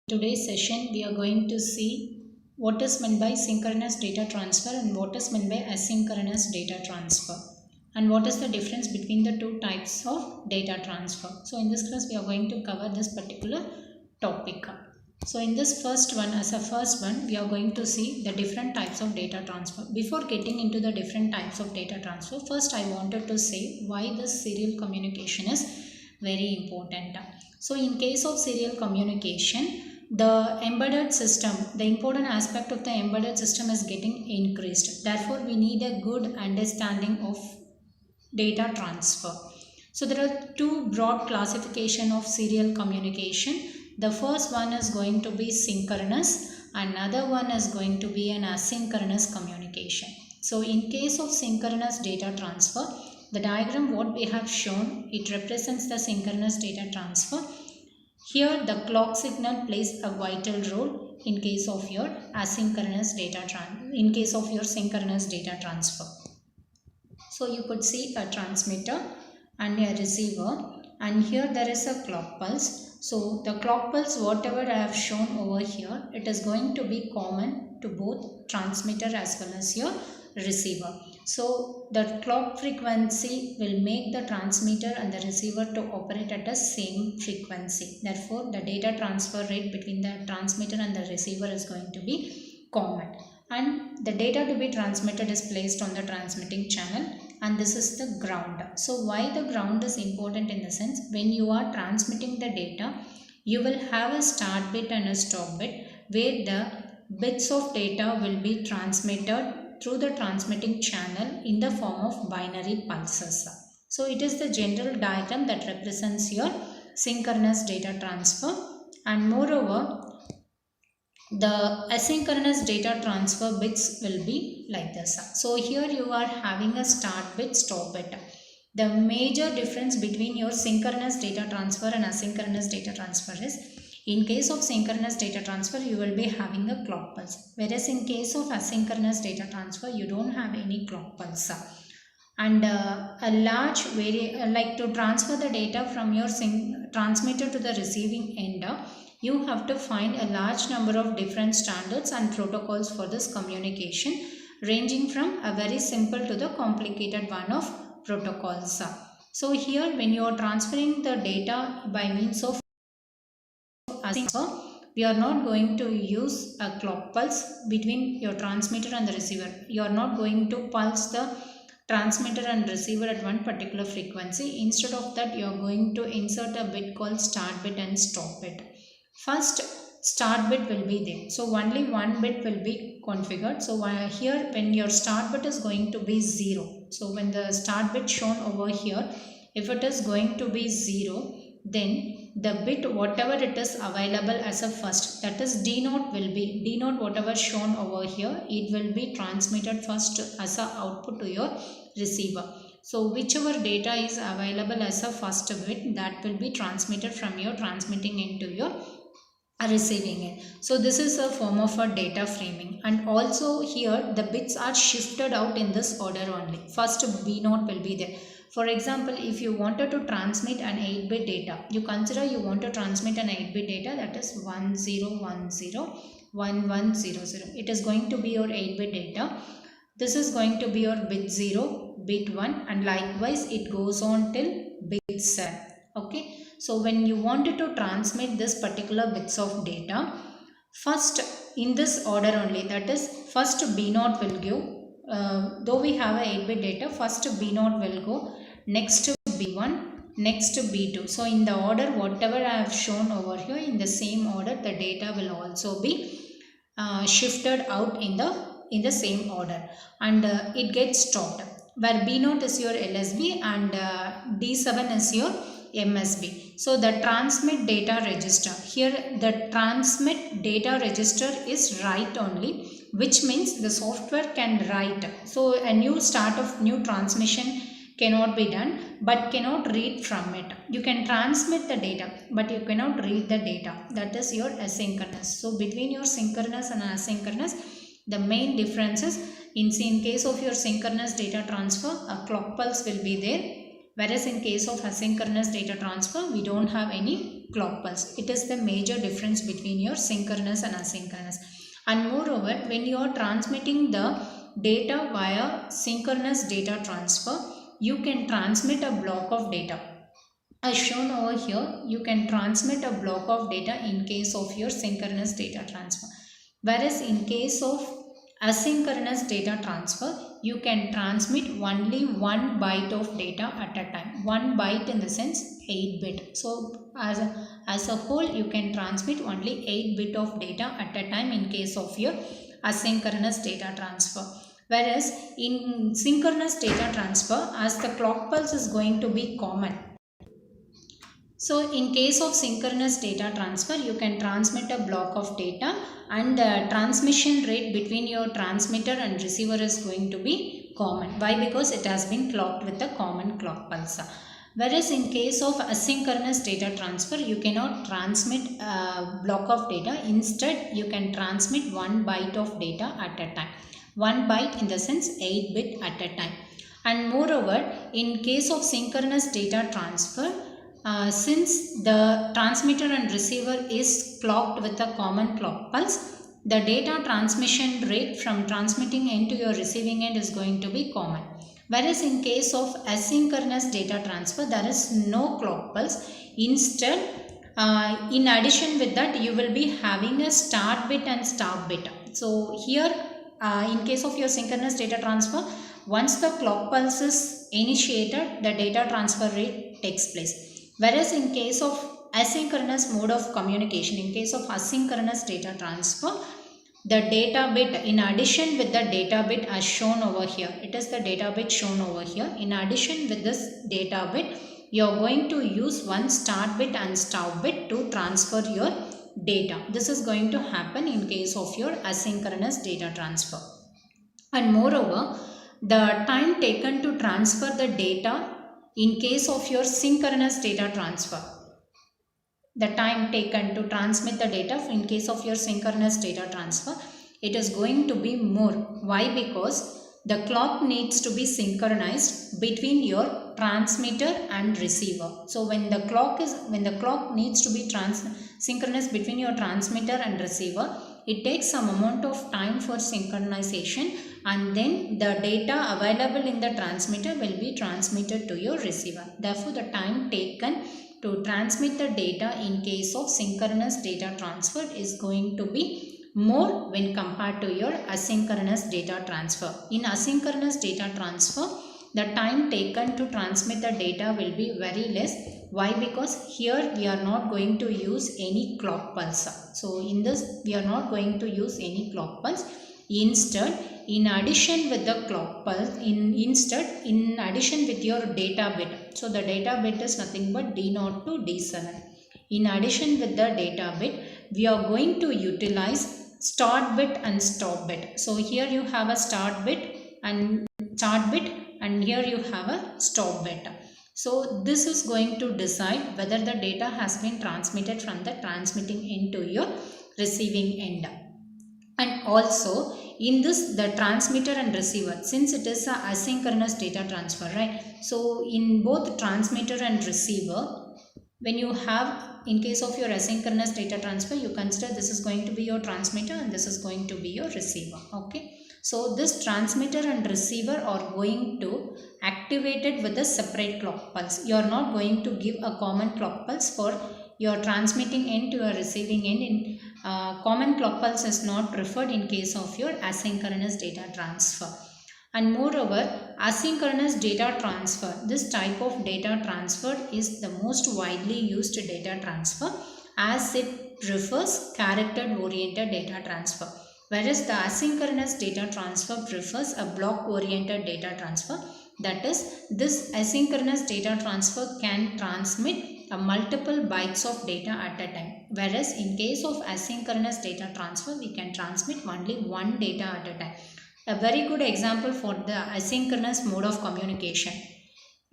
Today's session we are going to see what is meant by synchronous data transfer and what is meant by asynchronous data transfer and what is the difference between the two types of data transfer. So in this class we are going to cover this particular topic. So in this first one, as a first one, we are going to see the different types of data transfer. Before getting into the different types of data transfer, first I wanted to say why this serial communication is very important. So in case of serial communication, the embedded system, the important aspect of the embedded system is getting increased. Therefore, we need a good understanding of data transfer. So there are two broad classification of serial communication. The first one is going to be synchronous, another one is going to be an asynchronous communication. So in case of synchronous data transfer, the diagram what we have shown, it represents the synchronous data transfer. Here the clock signal plays a vital role in case of your asynchronous data synchronous data transfer. So you could see a transmitter and a receiver, and here there is a clock pulse. So the clock pulse whatever I have shown over here, it is going to be common to both transmitter as well as your receiver. So the clock frequency will make the transmitter and the receiver to operate at the same frequency. Therefore, the data transfer rate between the transmitter and the receiver is going to be common. And the data to be transmitted is placed on the transmitting channel, and this is the ground. So why the ground is important in the sense, when you are transmitting the data, you will have a start bit and a stop bit where the bits of data will be transmitted through the transmitting channel in the form of binary pulses. So it is the general diagram that represents your synchronous data transfer, and moreover the asynchronous data transfer bits will be like this. So here you are having a start bit, stop bit. The major difference between your synchronous data transfer and asynchronous data transfer is, in case of synchronous data transfer, you will be having a clock pulse. Whereas in case of asynchronous data transfer, you don't have any clock pulse. And a large like to transfer the data from your transmitter to the receiving end, you have to find a large number of different standards and protocols for this communication, ranging from a very simple to the complicated one of protocols. So here when you are transferring the data by means of asynchronous, we are not going to use a clock pulse between your transmitter and the receiver. You are not going to pulse the transmitter and receiver at one particular frequency. Instead of that, you are going to insert a bit called start bit and stop bit. First start bit will be there, so only one bit will be configured. So here when your start bit is going to be 0, so when the start bit shown over here, if it is going to be 0, then the bit whatever it is available as a first, that is D0 will be D0 whatever shown over here, it will be transmitted first as a output to your receiver. So whichever data is available as a first bit, that will be transmitted from your transmitting end to your receiving it. So this is a form of a data framing, and also here the bits are shifted out in this order only. First B0 will be there. For example, if you wanted to transmit an 8-bit data, you consider you want to transmit an 8-bit data, that is 10101100. It is going to be your 8-bit data. This is going to be your bit 0, bit 1, and likewise it goes on till bit 7. Okay. So when you wanted to transmit this particular bits of data, first in this order only, that is first B0 will give, though we have a 8-bit data, first B0 will go, next to B1, next to B2. So in the order whatever I have shown over here, in the same order the data will also be shifted out in the same order, and it gets stopped, where B0 is your LSB and D7 is your MSB. So the transmit data register, here the transmit data register is write only, which means the software can write. So a new start of new transmission cannot be done, but cannot read from it. You can transmit the data, but you cannot read the data. That is your asynchronous. So between your synchronous and asynchronous, the main difference is, in case of your synchronous data transfer, a clock pulse will be there, Whereas in case of asynchronous data transfer, we don't have any clock pulse. It is the major difference between your synchronous and asynchronous. And moreover, when you are transmitting the data via synchronous data transfer, you can transmit a block of data. As shown over here, you can transmit a block of data in case of your synchronous data transfer. Whereas in case of asynchronous data transfer, you can transmit only 1 byte of data at a time. 1 byte in the sense 8 bit. So as a whole, you can transmit only 8 bit of data at a time in case of your asynchronous data transfer. Whereas in synchronous data transfer, as the clock pulse is going to be common. So in case of synchronous data transfer, you can transmit a block of data, and the transmission rate between your transmitter and receiver is going to be common. Why? Because it has been clocked with a common clock pulse. Whereas in case of asynchronous data transfer, you cannot transmit a block of data. Instead, you can transmit 1 byte of data at a time. 1 byte in the sense 8 bit at a time. And moreover, in case of synchronous data transfer, since the transmitter and receiver is clocked with a common clock pulse, the data transmission rate from transmitting end to your receiving end is going to be common. Whereas in case of asynchronous data transfer, there is no clock pulse. Instead, in addition with that, you will be having a start bit and stop bit. So here, in case of your synchronous data transfer, once the clock pulse is initiated, the data transfer rate takes place. Whereas in case of asynchronous mode of communication, in case of asynchronous data transfer, the data bit, in addition with the data bit as shown over here, it is the data bit shown over here. In addition with this data bit, you are going to use one start bit and stop bit to transfer your data. This is going to happen in case of your asynchronous data transfer. And moreover, the time taken to transfer the data in case of your synchronous data transfer, the time taken to transmit the data in case of your synchronous data transfer, it is going to be more. Why? Because the clock needs to be synchronized between your transmitter and receiver. So when the clock needs to be synchronous between your transmitter and receiver, it takes some amount of time for synchronization, and then the data available in the transmitter will be transmitted to your receiver. Therefore, the time taken to transmit the data in case of synchronous data transfer is going to be more when compared to your asynchronous data transfer. In asynchronous data transfer, the time taken to transmit the data will be very less. Why? Because here we are not going to use any clock pulse. So in this, we are not going to use any clock pulse. Instead, in addition with the clock pulse, in addition with your data bit, so the data bit is nothing but D0 to D7. In addition with the data bit, we are going to utilize start bit and stop bit. So here you have a start bit and here you have a stop bit. So this is going to decide whether the data has been transmitted from the transmitting end to your receiving end. And also in this, the transmitter and receiver, since it is a asynchronous data transfer, right? So in both transmitter and receiver, when you have, in case of your asynchronous data transfer, you consider this is going to be your transmitter and this is going to be your receiver. Okay. So this transmitter and receiver are going to activate it with a separate clock pulse. You are not going to give a common clock pulse for your transmitting end to your receiving end. In common clock pulse is not preferred in case of your asynchronous data transfer. And moreover, asynchronous data transfer, this type of data transfer is the most widely used data transfer, as it prefers character oriented data transfer. Whereas the asynchronous data transfer prefers a block oriented data transfer. That is, this asynchronous data transfer can transmit multiple bytes of data at a time. Whereas in case of asynchronous data transfer, we can transmit only one data at a time. A very good example for the asynchronous mode of communication.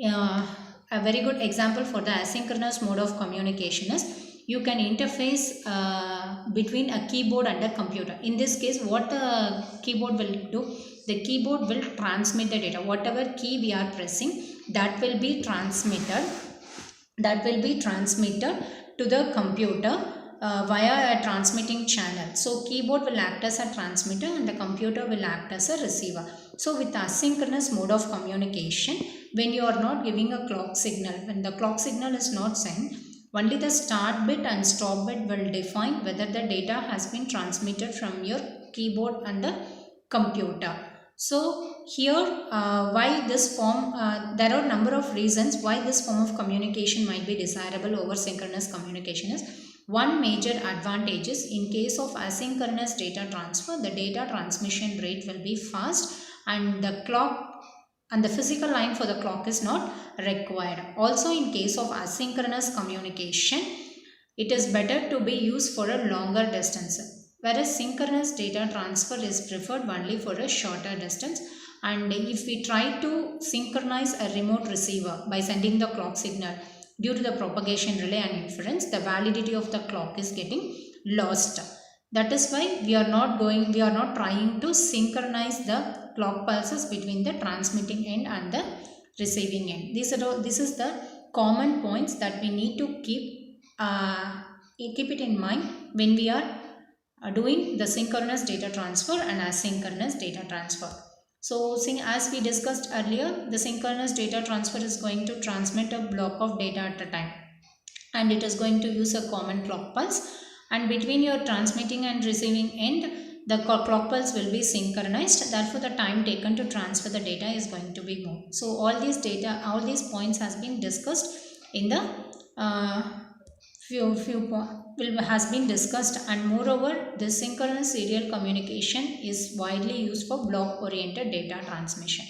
A very good example for the asynchronous mode of communication is you can interface between a keyboard and a computer. In this case, what the keyboard will do? The keyboard will transmit the data. Whatever key we are pressing, that will be transmitted to the computer via a transmitting channel. So keyboard will act as a transmitter and the computer will act as a receiver. So with asynchronous mode of communication, when you are not giving a clock signal, when the clock signal is not sent, only the start bit and stop bit will define whether the data has been transmitted from your keyboard and the computer. So here why this form, there are a number of reasons why this form of communication might be desirable over synchronous communication is, one major advantage is in case of asynchronous data transfer, the data transmission rate will be fast and the clock and the physical line for the clock is not required. Also in case of asynchronous communication, it is better to be used for a longer distance, whereas synchronous data transfer is preferred only for a shorter distance. And if we try to synchronize a remote receiver by sending the clock signal, due to the propagation relay and inference, the validity of the clock is getting lost. That is why we are not trying to synchronize the clock pulses between the transmitting end and the receiving end. This is the common points that we need to keep it in mind when we are doing the synchronous data transfer and asynchronous data transfer. So as we discussed earlier, the synchronous data transfer is going to transmit a block of data at a time and it is going to use a common clock pulse, and between your transmitting and receiving end the clock pulse will be synchronized. Therefore the time taken to transfer the data is going to be more. So all these points has been discussed in the has been discussed, and moreover this synchronous serial communication is widely used for block oriented data transmission.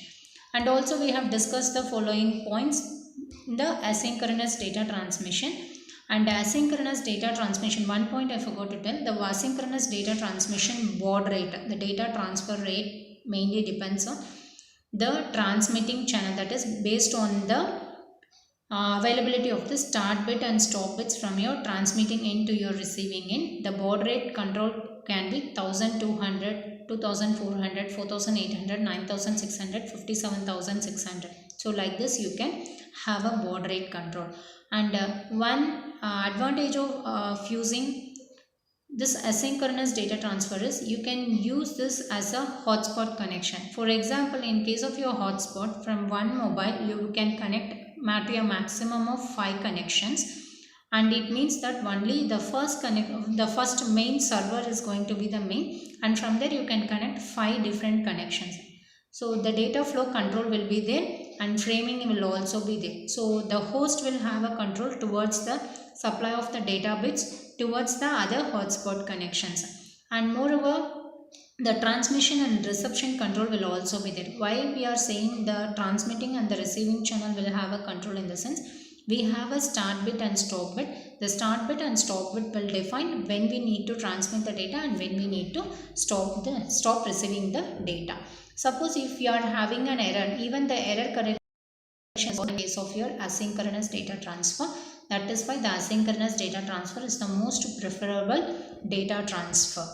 And also we have discussed the following points in the asynchronous data transmission. And asynchronous data transmission, one point I forgot to tell, the asynchronous data transmission baud rate, the data transfer rate mainly depends on the transmitting channel, that is based on the availability of the start bit and stop bits from your transmitting end to your receiving end. The baud rate control can be 1200, 2400, 4800, 9600, 57600. So like this you can have a baud rate control. And one advantage of using this asynchronous data transfer is you can use this as a hotspot connection. For example, in case of your hotspot, from one mobile you can connect to a maximum of 5 connections, and it means that only the first main server is going to be the main, and from there you can connect 5 different connections. So the data flow control will be there and framing will also be there. So the host will have a control towards the supply of the data bits towards the other hotspot connections. And moreover, the transmission and reception control will also be there. Why we are saying the transmitting and the receiving channel will have a control, in the sense we have a start bit and stop bit. The start bit and stop bit will define when we need to transmit the data and when we need to stop receiving the data. Suppose if you are having an error, even the error correction is in case of your asynchronous data transfer. That is why the asynchronous data transfer is the most preferable data transfer.